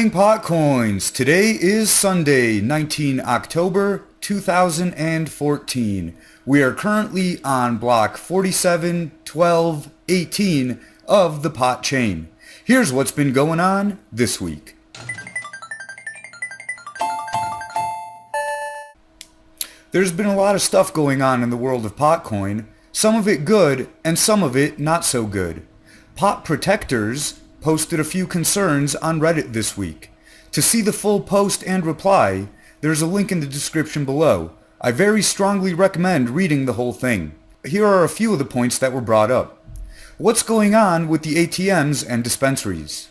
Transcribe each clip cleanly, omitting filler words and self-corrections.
morning, PotCoins. Today is Sunday, 19 October 2014. We are currently on block 471218 of the Pot chain. Here's what's been going on this week. There's been a lot of stuff going on in the world of PotCoin, some of it good and some of it not so good. Pot protectors posted a few concerns on Reddit this week. To see the full post and reply, there's a link in the description below. I very strongly recommend reading the whole thing. Here are a few of the points that were brought up. What's going on with the ATMs and dispensaries?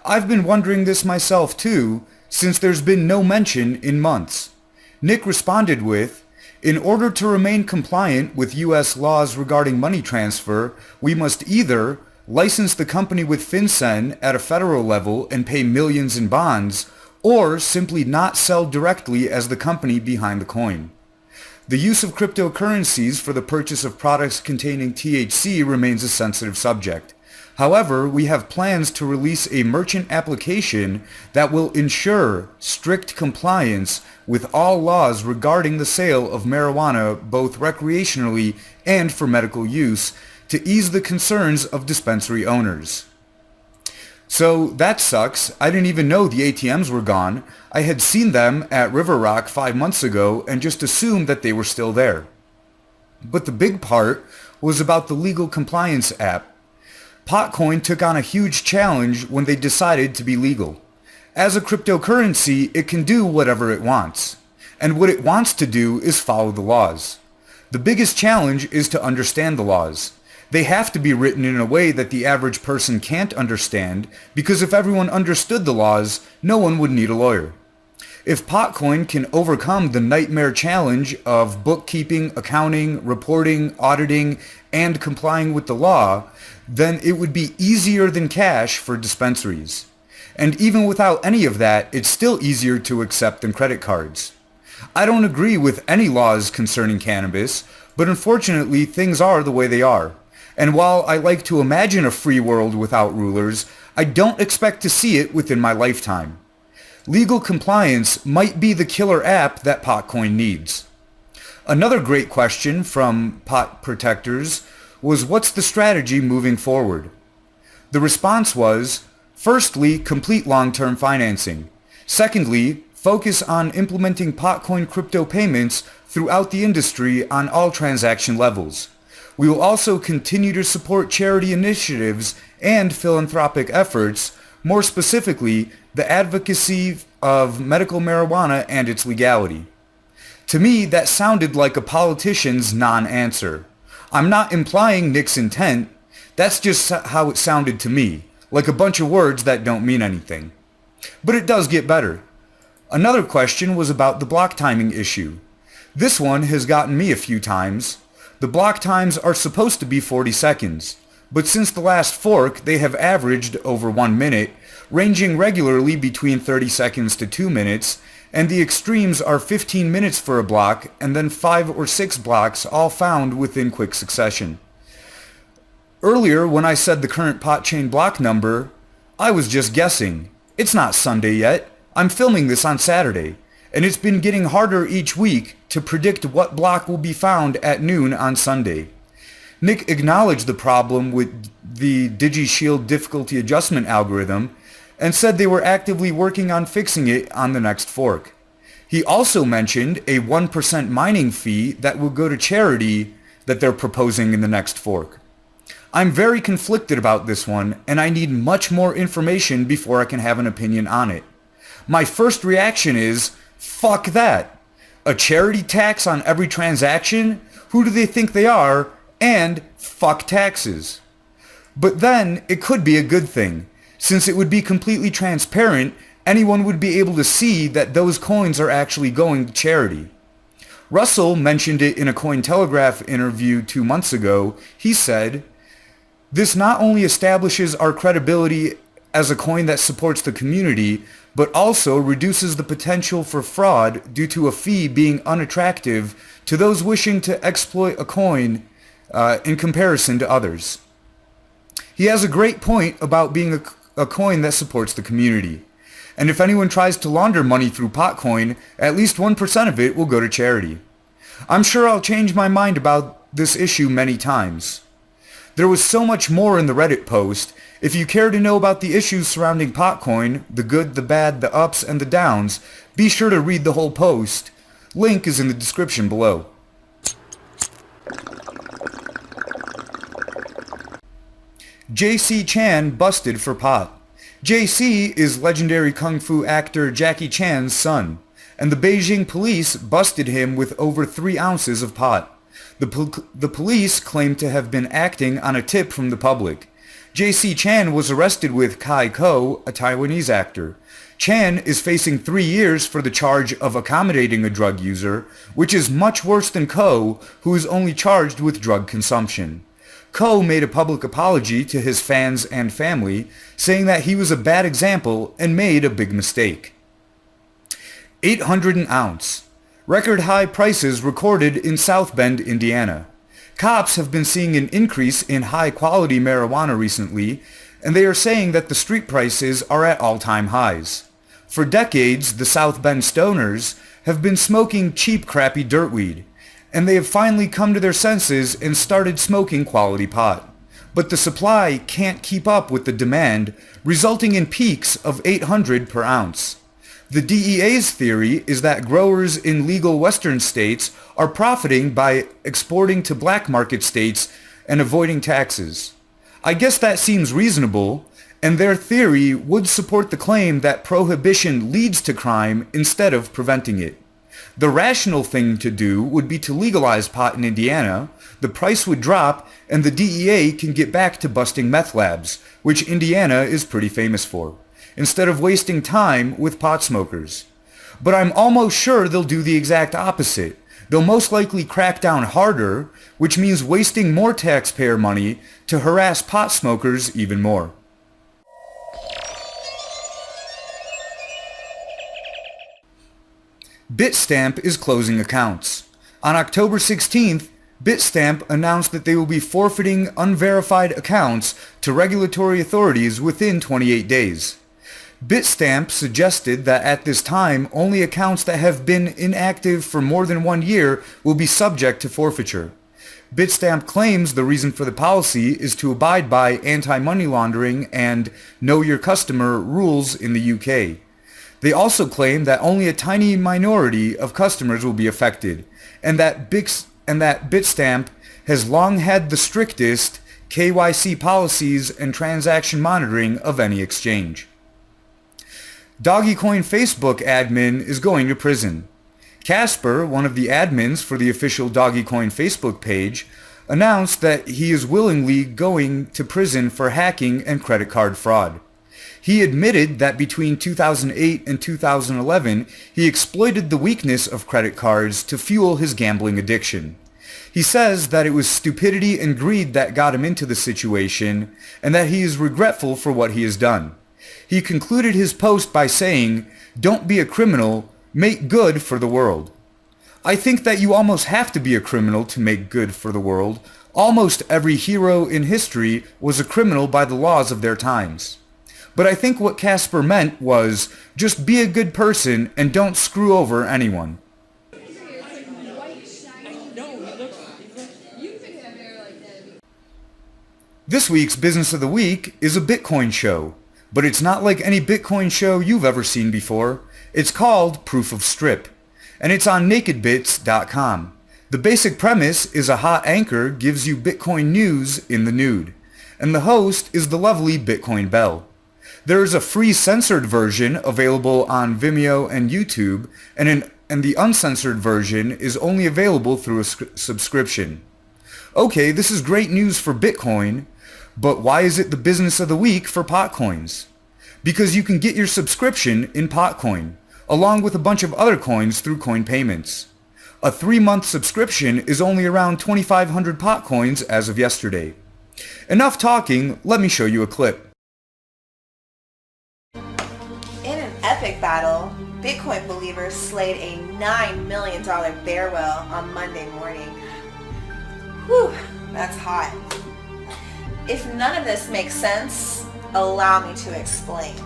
I've been wondering this myself too, since there's been no mention in months. Nick responded with, "In order to remain compliant with US laws regarding money transfer, we must either license the company with FinCEN at a federal level and pay millions in bonds, or simply not sell directly as the company behind the coin." The use of cryptocurrencies for the purchase of products containing THC remains a sensitive subject. However, we have plans to release a merchant application that will ensure strict compliance with all laws regarding the sale of marijuana both recreationally and for medical use, to ease the concerns of dispensary owners. So that sucks. I didn't even know the ATMs were gone. I had seen them at River Rock 5 months ago and just assumed that they were still there. But the big part was about the legal compliance app. PotCoin took on a huge challenge when they decided to be legal. As a cryptocurrency, it can do whatever it wants. And what it wants to do is follow the laws. The biggest challenge is to understand the laws. They have to be written in a way that the average person can't understand, because if everyone understood the laws, no one would need a lawyer. If PotCoin can overcome the nightmare challenge of bookkeeping, accounting, reporting, auditing, and complying with the law, then it would be easier than cash for dispensaries. And even without any of that, it's still easier to accept than credit cards. I don't agree with any laws concerning cannabis, but unfortunately things are the way they are. And while I like to imagine a free world without rulers, I don't expect to see it within my lifetime. Legal compliance might be the killer app that PotCoin needs. Another great question from pot protectors was, what's the strategy moving forward? The response was, firstly, complete long-term financing. Secondly, focus on implementing PotCoin crypto payments throughout the industry on all transaction levels. We will also continue to support charity initiatives and philanthropic efforts, more specifically, the advocacy of medical marijuana and its legality. To me, that sounded like a politician's non-answer. I'm not implying Nick's intent, that's just how it sounded to me, like a bunch of words that don't mean anything. But it does get better. Another question was about the block timing issue. This one has gotten me a few times. The block times are supposed to be 40 seconds, but since the last fork they have averaged over 1 minute, ranging regularly between 30 seconds to 2 minutes, and the extremes are 15 minutes for a block and then 5 or 6 blocks, all found within quick succession. Earlier when I said the current pot chain block number, I was just guessing. It's not Sunday yet. I'm filming this on Saturday, and it's been getting harder each week to predict what block will be found at noon on Sunday. Nick acknowledged the problem with the DigiShield difficulty adjustment algorithm and said they were actively working on fixing it on the next fork. He also mentioned a 1% mining fee that will go to charity that they're proposing in the next fork. I'm very conflicted about this one, and I need much more information before I can have an opinion on it. My first reaction is, fuck that. A charity tax on every transaction? Who do they think they are? And fuck taxes. But then it could be a good thing. Since it would be completely transparent, anyone would be able to see that those coins are actually going to charity. Russell mentioned it in a Cointelegraph interview 2 months ago. He said, "This not only establishes our credibility as a coin that supports the community, but also reduces the potential for fraud due to a fee being unattractive to those wishing to exploit a coin in comparison to others." He has a great point about being a coin that supports the community. And if anyone tries to launder money through PotCoin, at least 1% of it will go to charity. I'm sure I'll change my mind about this issue many times. There was so much more in the Reddit post. If you care to know about the issues surrounding PotCoin, the good, the bad, the ups, and the downs, be sure to read the whole post. Link is in the description below. Jaycee Chan busted for pot. Jaycee is legendary kung fu actor Jackie Chan's son, and the Beijing police busted him with over 3 ounces of pot. The police claim to have been acting on a tip from the public. Jaycee Chan was arrested with Kai Ko, a Taiwanese actor. Chan is facing 3 years for the charge of accommodating a drug user, which is much worse than Ko, who is only charged with drug consumption. Ko made a public apology to his fans and family, saying that he was a bad example and made a big mistake. 800 an ounce. Record high prices recorded in South Bend, Indiana. Cops have been seeing an increase in high-quality marijuana recently, and they are saying that the street prices are at all-time highs. For decades, the South Bend stoners have been smoking cheap, crappy dirtweed, and they have finally come to their senses and started smoking quality pot. But the supply can't keep up with the demand, resulting in peaks of 800 per ounce. The DEA's theory is that growers in legal Western states are profiting by exporting to black market states and avoiding taxes. I guess that seems reasonable, and their theory would support the claim that prohibition leads to crime instead of preventing it. The rational thing to do would be to legalize pot in Indiana, the price would drop, and the DEA can get back to busting meth labs, which Indiana is pretty famous for, instead of wasting time with pot smokers. But I'm almost sure they'll do the exact opposite. They'll most likely crack down harder, which means wasting more taxpayer money to harass pot smokers even more. BitStamp is closing accounts. On October 16th, BitStamp announced that they will be forfeiting unverified accounts to regulatory authorities within 28 days. BitStamp suggested that at this time, only accounts that have been inactive for more than 1 year will be subject to forfeiture. BitStamp claims the reason for the policy is to abide by anti-money laundering and know your customer rules in the UK. They also claim that only a tiny minority of customers will be affected, and that BitStamp has long had the strictest KYC policies and transaction monitoring of any exchange. Dogecoin Facebook admin is going to prison. Casper, one of the admins for the official Dogecoin Facebook page, announced that he is willingly going to prison for hacking and credit card fraud. He admitted that between 2008 and 2011, he exploited the weakness of credit cards to fuel his gambling addiction. He says that it was stupidity and greed that got him into the situation, and that he is regretful for what he has done. He concluded his post by saying, "Don't be a criminal, make good for the world." I think that you almost have to be a criminal to make good for the world. Almost every hero in history was a criminal by the laws of their times. But I think what Casper meant was, just be a good person and don't screw over anyone. This week's Business of the Week is a Bitcoin show, but it's not like any Bitcoin show you've ever seen before. It's called Proof of Strip, and it's on NakedBits.com. The basic premise is a hot anchor gives you Bitcoin news in the nude, and the host is the lovely Bitcoin Belle. There is a free censored version available on Vimeo and YouTube, and the uncensored version is only available through a subscription. Okay, this is great news for Bitcoin, but why is it the business of the week for PotCoins? Because you can get your subscription in PotCoin, along with a bunch of other coins through coin payments. A 3-month subscription is only around 2,500 PotCoins as of yesterday. Enough talking, let me show you a clip. In an epic battle, Bitcoin believers slayed a $9 million bear whale on Monday morning. Whew, that's hot. If none of this makes sense, allow me to explain.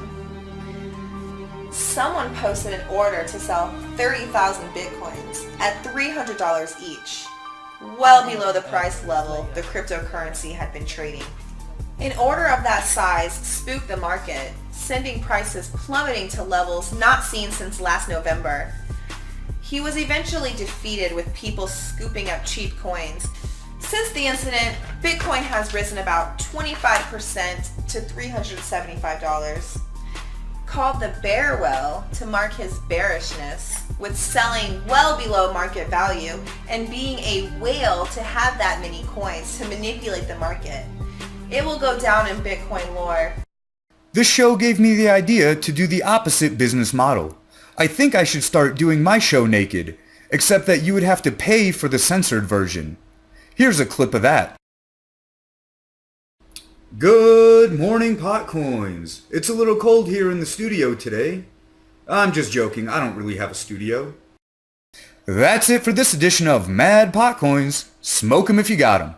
someone posted an order to sell 30,000 Bitcoins at $300 each, well below the price level the cryptocurrency had been trading. An order of that size spooked the market, sending prices plummeting to levels not seen since last November. He was eventually defeated with people scooping up cheap coins. Since the incident, Bitcoin has risen about 25% to $375. Called the bear whale to mark his bearishness, with selling well below market value and being a whale to have that many coins to manipulate the market. It will go down in Bitcoin lore. This show gave me the idea to do the opposite business model. I think I should start doing my show naked, except that you would have to pay for the censored version. Here's a clip of that. Good morning, PotCoins. It's a little cold here in the studio today. I'm just joking, I don't really have a studio. That's it for this edition of Mad PotCoins. Smoke 'em if you got 'em.